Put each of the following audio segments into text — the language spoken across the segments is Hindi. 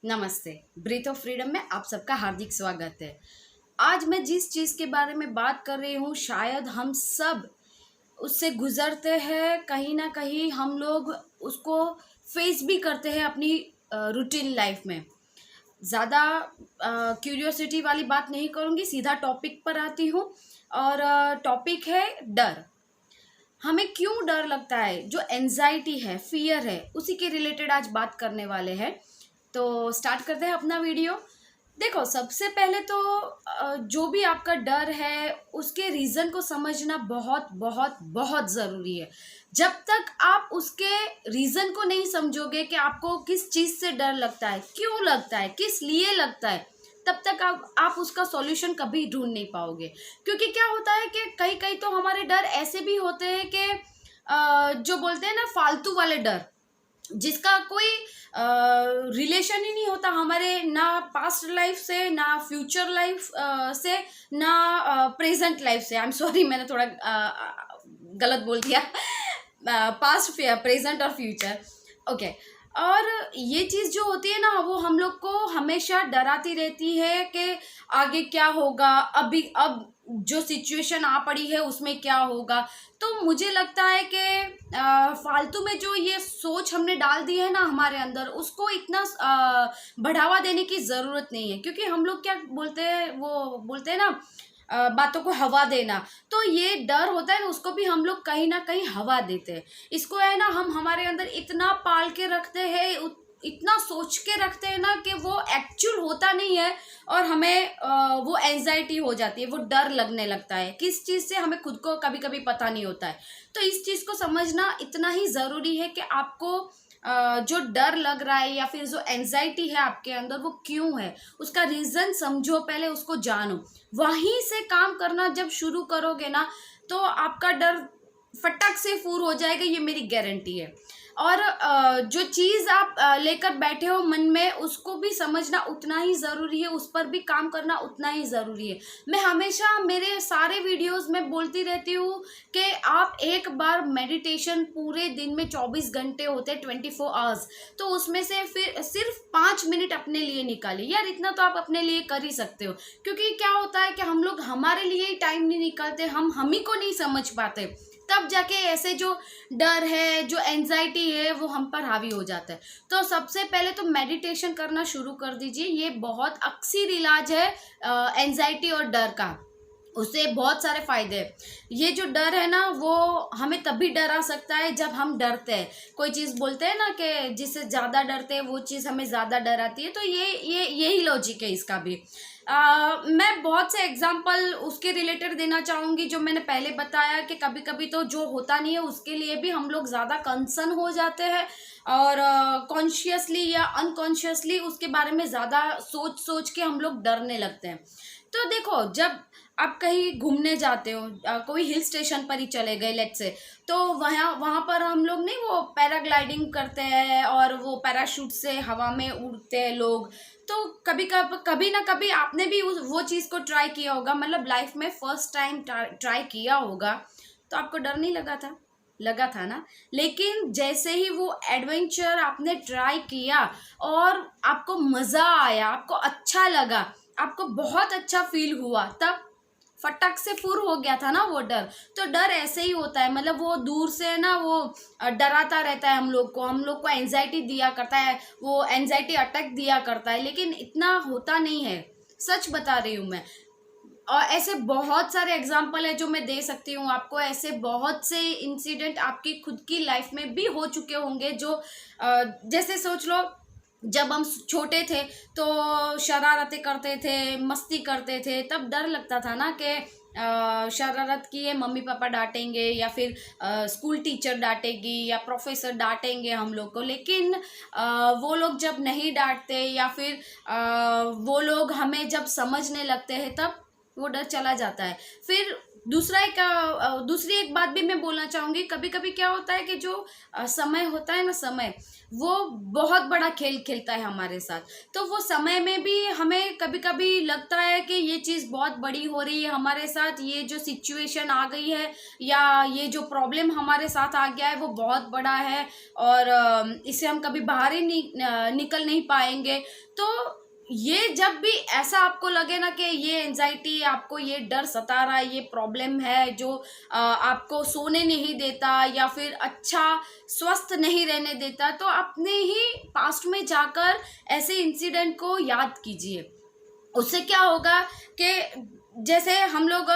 नमस्ते। ब्रीथ ऑफ फ्रीडम में आप सबका हार्दिक स्वागत है। आज मैं जिस चीज़ के बारे में बात कर रही हूँ, शायद हम सब उससे गुजरते हैं। कहीं ना कहीं हम लोग उसको फेस भी करते हैं अपनी रूटीन लाइफ में। ज़्यादा क्यूरियोसिटी वाली बात नहीं करूँगी, सीधा टॉपिक पर आती हूँ। और टॉपिक है डर। हमें क्यों डर लगता है, जो एंजाइटी है, फियर है, उसी के रिलेटेड आज बात करने वाले हैं। तो स्टार्ट करते हैं अपना वीडियो। देखो, सबसे पहले तो जो भी आपका डर है उसके रीज़न को समझना बहुत बहुत बहुत ज़रूरी है। जब तक आप उसके रीज़न को नहीं समझोगे कि आपको किस चीज़ से डर लगता है, क्यों लगता है, किस लिए लगता है, तब तक आप उसका सॉल्यूशन कभी ढूंढ नहीं पाओगे। क्योंकि क्या होता है कि कई कई तो हमारे डर ऐसे भी होते हैं कि जो बोलते हैं ना, फालतू वाले डर, जिसका कोई रिलेशन ही नहीं होता हमारे, ना पास्ट लाइफ से, ना फ्यूचर लाइफ से, ना प्रेजेंट लाइफ से। आई एम सॉरी, मैंने थोड़ा गलत बोल दिया। पास्ट, प्रेजेंट और फ्यूचर। ओके। और ये चीज़ जो होती है ना, वो हम लोग को हमेशा डराती रहती है कि आगे क्या होगा, अब जो सिचुएशन आ पड़ी है उसमें क्या होगा। तो मुझे लगता है कि फालतू में जो ये सोच हमने डाल दी है ना हमारे अंदर, उसको इतना बढ़ावा देने की ज़रूरत नहीं है। क्योंकि हम लोग क्या बोलते हैं, वो बोलते हैं ना, बातों को हवा देना। तो ये डर होता है ना, उसको भी हम लोग कहीं ना कहीं हवा देते हैं। इसको है ना, हम हमारे अंदर इतना पाल के रखते हैं, इतना सोच के रखते हैं ना, कि वो एक्चुअल होता नहीं है। और हमें वो एंजाइटी हो जाती है, वो डर लगने लगता है। किस चीज़ से हमें खुद को कभी कभी पता नहीं होता है। तो इस चीज़ को समझना इतना ही ज़रूरी है कि आपको जो डर लग रहा है या फिर जो एंजाइटी है आपके अंदर, वो क्यों है, उसका रीज़न समझो, पहले उसको जानो। वहीं से काम करना जब शुरू करोगे ना, तो आपका डर फटाक से दूर हो जाएगा, ये मेरी गारंटी है। और जो चीज़ आप लेकर बैठे हो मन में, उसको भी समझना उतना ही ज़रूरी है, उस पर भी काम करना उतना ही ज़रूरी है। मैं हमेशा मेरे सारे वीडियोस में बोलती रहती हूँ कि आप एक बार मेडिटेशन, पूरे दिन में 24 घंटे होते हैं, 24 आवर्स, तो उसमें से फिर सिर्फ 5 मिनट अपने लिए निकालिए। यार, इतना तो आप अपने लिए कर ही सकते हो। क्योंकि क्या होता है कि हम लोग हमारे लिए ही टाइम नहीं निकालते, हम ही को नहीं समझ पाते, तब जाके ऐसे जो डर है, जो एंजाइटी है, वो हम पर हावी हो जाता है। तो सबसे पहले तो मेडिटेशन करना शुरू कर दीजिए। ये बहुत अक्सर इलाज है एंजाइटी और डर का। उससे बहुत सारे फायदे हैं। ये जो डर है ना, वो हमें तभी डरा सकता है जब हम डरते हैं। कोई चीज़ बोलते हैं ना कि जिससे ज़्यादा डरते हैं वो चीज़ हमें ज़्यादा डराती है। तो यही लॉजिक है इसका भी। मैं बहुत से एग्जांपल उसके रिलेटेड देना चाहूँगी, जो मैंने पहले बताया कि कभी कभी तो जो होता नहीं है उसके लिए भी हम लोग ज़्यादा कंसर्न हो जाते हैं, और कॉन्शियसली या अनकॉन्शियसली उसके बारे में ज़्यादा सोच सोच के हम लोग डरने लगते हैं। तो देखो, जब आप कहीं घूमने जाते हो, कोई हिल स्टेशन पर ही चले गए लेट्स से, तो वहाँ वहाँ पर हम लोग नहीं, वो पैराग्लाइडिंग करते हैं और वो पैराशूट से हवा में उड़ते हैं लोग। तो कभी ना कभी आपने भी वो चीज़ को ट्राई किया होगा, मतलब लाइफ में फर्स्ट टाइम ट्राई किया होगा। तो आपको डर नहीं लगा था? लगा था ना। लेकिन जैसे ही वो एडवेंचर आपने ट्राई किया और आपको मज़ा आया, आपको अच्छा लगा, आपको बहुत अच्छा फील हुआ, तब फटक से फुर हो गया था ना वो डर। तो डर ऐसे ही होता है, मतलब वो दूर से ना, वो डराता रहता है हम लोग को एंजाइटी दिया करता है, वो एंजाइटी अटैक दिया करता है, लेकिन इतना होता नहीं है। सच बता रही हूँ मैं। और ऐसे बहुत सारे एग्जाम्पल है जो मैं दे सकती हूँ आपको। ऐसे बहुत से इंसिडेंट आपकी खुद की लाइफ में भी हो चुके होंगे, जो जैसे सोच लो, जब हम छोटे थे तो शरारतें करते थे, मस्ती करते थे, तब डर लगता था ना कि शरारत की है, मम्मी पापा डांटेंगे, या फिर स्कूल टीचर डांटेगी, या प्रोफेसर डांटेंगे हम लोग को। लेकिन वो लोग जब नहीं डांटते, या फिर वो लोग हमें जब समझने लगते हैं, तब वो डर चला जाता है। फिर दूसरी एक बात भी मैं बोलना चाहूँगी, कभी कभी क्या होता है कि जो समय होता है ना, समय वो बहुत बड़ा खेल खेलता है हमारे साथ। तो वो समय में भी हमें कभी कभी लगता है कि ये चीज़ बहुत बड़ी हो रही है हमारे साथ, ये जो सिचुएशन आ गई है या ये जो प्रॉब्लम हमारे साथ आ गया है वो बहुत बड़ा है और इससे हम कभी बाहर ही निकल नहीं पाएंगे। तो ये जब भी ऐसा आपको लगे ना कि ये एंजाइटी, आपको ये डर सता रहा है, ये प्रॉब्लम है जो आपको सोने नहीं देता या फिर अच्छा स्वस्थ नहीं रहने देता, तो अपने ही पास्ट में जाकर ऐसे इंसिडेंट को याद कीजिए। उससे क्या होगा कि जैसे हम लोग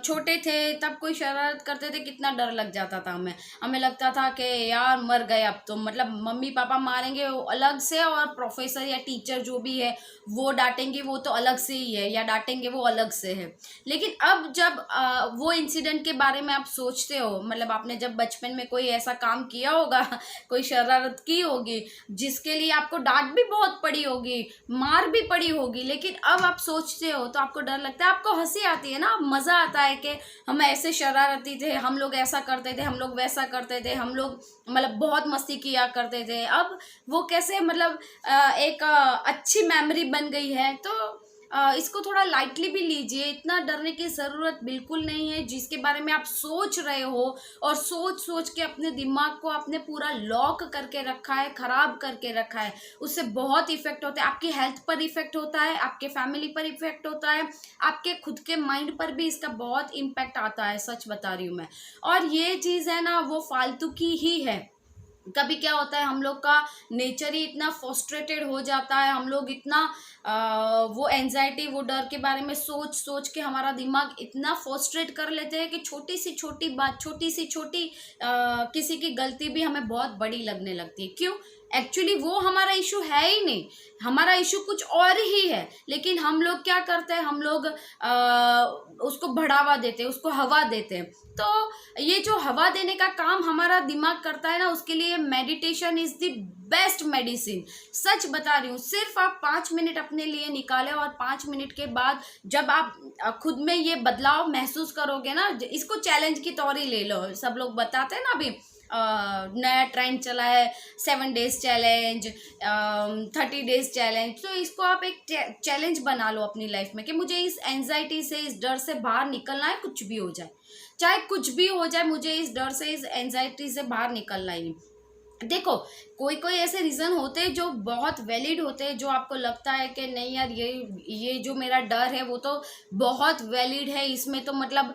छोटे थे तब कोई शरारत करते थे, कितना डर लग जाता था हमें। हमें लगता था कि यार मर गए अब तो, मतलब मम्मी पापा मारेंगे वो अलग से और प्रोफेसर या टीचर जो भी है वो डांटेंगे वो तो अलग से ही है, या डांटेंगे वो अलग से है। लेकिन अब जब वो इंसिडेंट के बारे में आप सोचते हो, मतलब आपने जब बचपन में कोई ऐसा काम किया होगा कोई शरारत की होगी जिसके लिए आपको डांट भी बहुत पड़ी होगी, मार भी पड़ी होगी, लेकिन अब आप सोचते हो तो आपको डर लगता है, आपको हंसी आती है ना, मजा आता है कि हम ऐसे शरारती थे, हम लोग ऐसा करते थे, हम लोग वैसा करते थे, हम लोग मतलब बहुत मस्ती किया करते थे। अब वो कैसे मतलब एक अच्छी मेमोरी बन गई है। तो इसको थोड़ा लाइटली भी लीजिए, इतना डरने की ज़रूरत बिल्कुल नहीं है। जिसके बारे में आप सोच रहे हो और सोच सोच के अपने दिमाग को आपने पूरा लॉक करके रखा है, ख़राब करके रखा है, उससे बहुत इफेक्ट होता है। आपकी हेल्थ पर इफेक्ट होता है, आपके फैमिली पर इफेक्ट होता है, आपके खुद के माइंड पर भी इसका बहुत इम्पैक्ट आता है, सच बता रही हूँ मैं। और ये चीज़ है ना, वो फालतू की ही है। कभी क्या होता है, हम लोग का नेचर ही इतना फ्रस्ट्रेटेड हो जाता है, हम लोग इतना वो एंजाइटी, वो डर के बारे में सोच सोच के हमारा दिमाग इतना फ्रस्ट्रेट कर लेते हैं कि छोटी सी छोटी बात, छोटी सी छोटी किसी की गलती भी हमें बहुत बड़ी लगने लगती है। क्यों? एक्चुअली वो हमारा इशू है ही नहीं, हमारा इशू कुछ और ही है। लेकिन हम लोग क्या करते हैं, हम लोग उसको बढ़ावा देते हैं, उसको हवा देते हैं। तो ये जो हवा देने का काम हमारा दिमाग करता है ना, उसके लिए meditation is the best medicine. सच बता रही हूँ, सिर्फ आप 5 मिनट अपने लिए निकालें और 5 मिनट के बाद जब आप खुद में ये बदलाव महसूस करोगे ना, इसको चैलेंज की तौर ही ले लो। सब लोग बताते हैं ना, अभी नया ट्रेंड चला है 7 डेज चैलेंज, 30 डेज चैलेंज। तो इसको आप एक चैलेंज बना लो अपनी लाइफ में कि मुझे इस एंजाइटी से, इस डर से बाहर निकलना है, कुछ भी हो जाए, चाहे कुछ भी हो जाए, मुझे इस डर से, इस एंजाइटी से बाहर निकलना ही। देखो, कोई कोई ऐसे रीज़न होते हैं जो बहुत वैलिड होते हैं, जो आपको लगता है कि नहीं यार, ये जो मेरा डर है वो तो बहुत वैलिड है, इसमें तो मतलब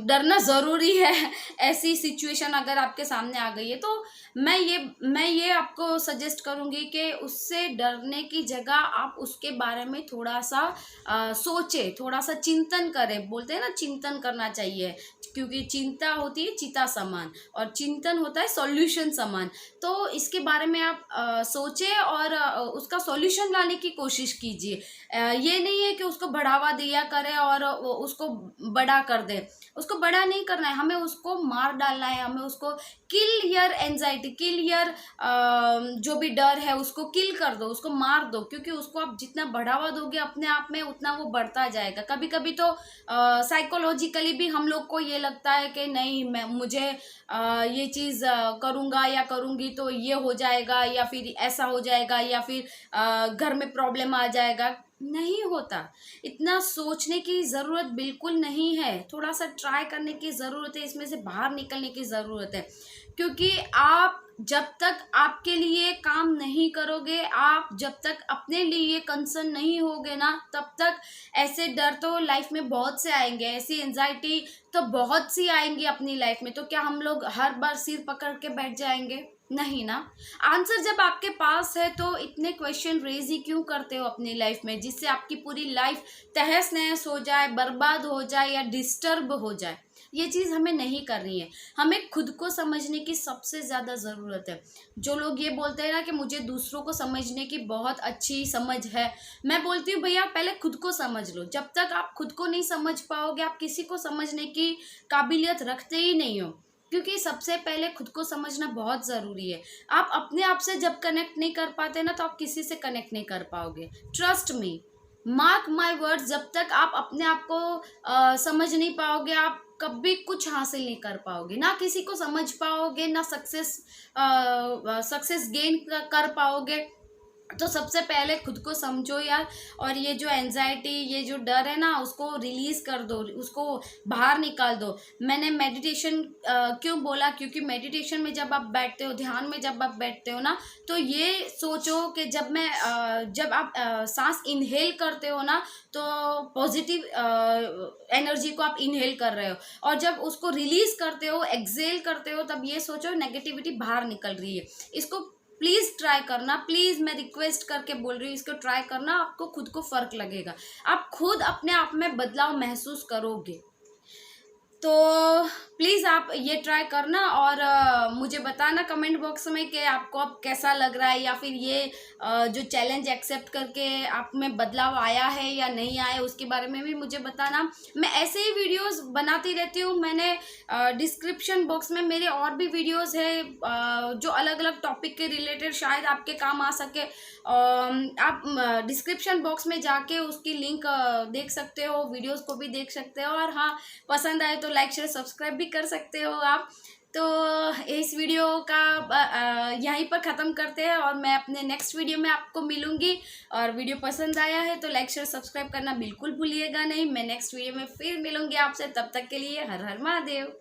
डरना ज़रूरी है। ऐसी सिचुएशन अगर आपके सामने आ गई है तो मैं ये आपको सजेस्ट करूँगी कि उससे डरने की जगह आप उसके बारे में थोड़ा सा सोचें, थोड़ा सा चिंतन करें। बोलते हैं ना, चिंतन करना चाहिए, क्योंकि चिंता होती है चिता समान और चिंतन होता है सॉल्यूशन समान। तो इसके बारे में आप सोचें और उसका सॉल्यूशन लाने की कोशिश कीजिए। ये नहीं है कि उसको बढ़ावा दिया करें और उसको बड़ा कर दें। उसको बड़ा नहीं करना है, हमें उसको मार डालना है, हमें उसको kill your anxiety, kill your जो भी डर है उसको किल कर दो, उसको मार दो। क्योंकि उसको आप जितना बढ़ावा दोगे अपने आप में, उतना वो बढ़ता जाएगा। कभी कभी तो साइकोलॉजिकली भी हम लोग को ये लगता है कि नहीं, मुझे ये चीज़ करूँगा या करूँगी तो ये हो जाएगा, या फिर ऐसा हो जाएगा, या फिर घर में प्रॉब्लम आ जाएगा। नहीं होता। इतना सोचने की ज़रूरत बिल्कुल नहीं है, थोड़ा सा ट्राई करने की ज़रूरत है, इसमें से बाहर निकलने की ज़रूरत है। क्योंकि आप जब तक आपके लिए काम नहीं करोगे, आप जब तक अपने लिए कंसर्न नहीं होगे ना, तब तक ऐसे डर तो लाइफ में बहुत से आएंगे, ऐसी एंजाइटी तो बहुत सी आएंगी अपनी लाइफ में। तो क्या हम लोग हर बार सिर पकड़ के बैठ जाएंगे? नहीं ना। आंसर जब आपके पास है तो इतने क्वेश्चन रेज ही क्यों करते हो अपनी लाइफ में, जिससे आपकी पूरी लाइफ तहस नहस हो जाए, बर्बाद हो जाए या डिस्टर्ब हो जाए। ये चीज़ हमें नहीं करनी है। हमें खुद को समझने की सबसे ज़्यादा ज़रूरत है। जो लोग ये बोलते हैं ना कि मुझे दूसरों को समझने की बहुत अच्छी समझ है, मैं बोलती हूँ भैया पहले खुद को समझ लो। जब तक आप खुद को नहीं समझ पाओगे, आप किसी को समझने की काबिलियत रखते ही नहीं हो। क्योंकि सबसे पहले खुद को समझना बहुत ज़रूरी है। आप अपने आप से जब कनेक्ट नहीं कर पाते ना, तो आप किसी से कनेक्ट नहीं कर पाओगे। Trust me, mark my words, जब तक आप अपने आप को समझ नहीं पाओगे, आप कभी कुछ हासिल नहीं कर पाओगे, ना किसी को समझ पाओगे, ना सक्सेस गेन कर पाओगे। तो सबसे पहले खुद को समझो यार, और ये जो एंजाइटी, ये जो डर है ना, उसको रिलीज कर दो, उसको बाहर निकाल दो। मैंने मेडिटेशन क्यों बोला, क्योंकि मेडिटेशन में जब आप बैठते हो, ध्यान में जब आप बैठते हो ना, तो ये सोचो कि जब आप सांस इनहेल करते हो ना, तो पॉजिटिव एनर्जी को आप इनहेल कर रहे हो, और जब उसको रिलीज करते हो, एक्सेल करते हो, तब ये सोचो नेगेटिविटी बाहर निकल रही है। इसको प्लीज ट्राई करना, प्लीज मैं रिक्वेस्ट करके बोल रही हूँ, इसको ट्राई करना, आपको खुद को फर्क लगेगा, आप खुद अपने आप में बदलाव महसूस करोगे। तो प्लीज़ आप ये ट्राई करना, और मुझे बताना कमेंट बॉक्स में कि आपको अब कैसा लग रहा है, या फिर ये जो चैलेंज एक्सेप्ट करके आप में बदलाव आया है या नहीं आया, उसके बारे में भी मुझे बताना। मैं ऐसे ही वीडियोस बनाती रहती हूँ। मैंने डिस्क्रिप्शन बॉक्स में मेरे और भी वीडियोस है जो अलग अलग टॉपिक के रिलेटेड शायद आपके काम आ सके। आप डिस्क्रिप्शन बॉक्स में जाके उसकी लिंक देख सकते हो, वीडियोस को भी देख सकते हो, और हाँ, पसंद आए तो लाइक शेयर सब्सक्राइब भी कर सकते हो आप। तो इस वीडियो का यहीं पर ख़त्म करते हैं, और मैं अपने नेक्स्ट वीडियो में आपको मिलूंगी। और वीडियो पसंद आया है तो लाइक शेयर सब्सक्राइब करना बिल्कुल भूलिएगा नहीं। मैं नेक्स्ट वीडियो में फिर मिलूंगी आपसे, तब तक के लिए हर हर महादेव।